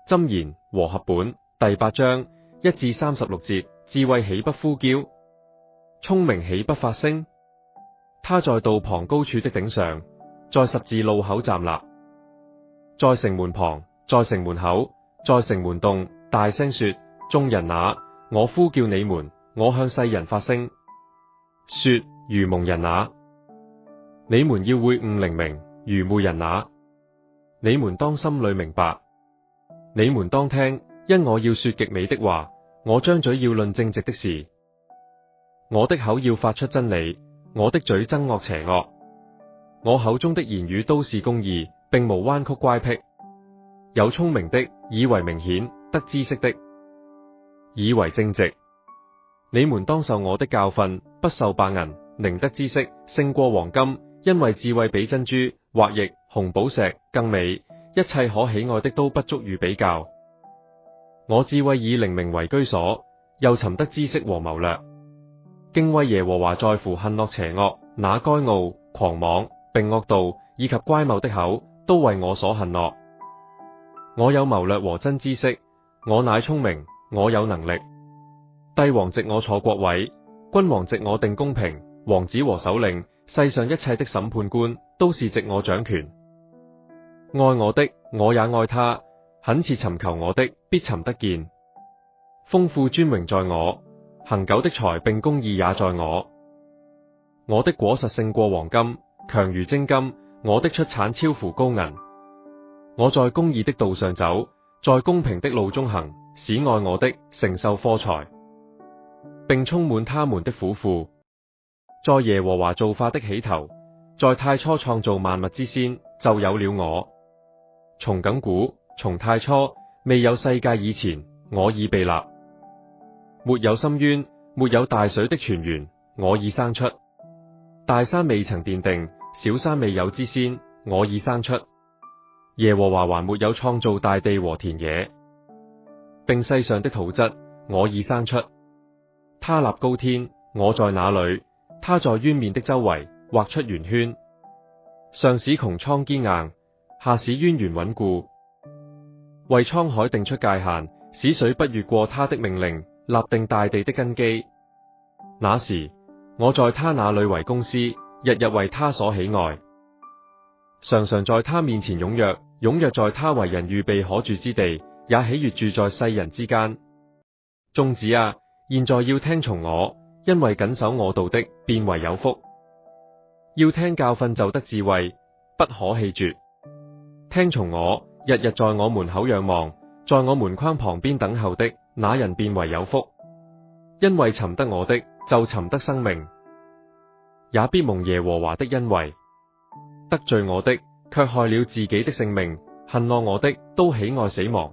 箴言和合本第8章1至36節，智慧豈不呼叫？聰明豈不發聲？他在道旁高處的頂上，在十字路口站立，在城門旁，在城門口，在城門洞大聲說：眾人哪，我呼叫你們，我向世人發聲，說：愚蒙人哪，你們要會悟靈明；愚昧人哪，你們當心裏明白。你們當聽，因我要說極美的話，我張嘴要論正直的事。我的口要發出真理，我的嘴憎惡邪惡。我口中的言語都是公義，並無彎曲乖僻。有聰明的，以為明顯；得知識的，以為正直。你們當受我的教訓，不受白銀，寧得知識勝過黃金，因為智慧比珍珠或液紅寶石更美。一切可喜愛的都不足與比較。我智慧以靈明為居所，又尋得知識和謀略。敬畏耶和華在乎恨惡邪惡，那該傲、狂妄並惡道以及乖謬的口，都為我所恨惡。我有謀略和真知識，我乃聰明，我有能力。帝王藉我坐國位，君王藉我定公平，王子和首領，世上一切的審判官，都是藉我掌權。愛我的，我也愛他；懇切尋求我的，必尋得見。豐富尊榮在我，恒久的財並公義也在我。我的果實勝過黃金，強如精金；我的出產超乎高銀。我在公義的道上走，在公平的路中行，使愛我的承受貨財，並充滿他們的府庫。在耶和華造化的起頭，在太初創造萬物之先，就有了我。從亙古，從太初，未有世界以前，我已被立。沒有深淵，沒有大水的泉源，我已生出。大山未曾奠定，小山未有之先，我已生出。耶和華還沒有創造大地和田野，並世上的土質，我已生出。他立高天，我在那裏？他在淵面的周圍畫出圓圈，上使穹蒼堅硬，下使淵源穩固，為滄海定出界限，使水不越過他的命令，立定大地的根基。那時，我在他那裏為公司，日日為他所喜愛，常常在他面前踴躍，踴躍在他為人預備可住之地，也喜悅住在世人之間。眾子啊，現在要聽從我，因為謹守我道的，便為有福。要聽教訓就得智慧，不可棄絕。聽從我，日日在我門口仰望，在我門框旁邊等候的，那人便為有福。因為尋得我的，就尋得生命，也必蒙耶和華的恩惠。得罪我的，卻害了自己的性命；恨惡我的，都喜愛死亡。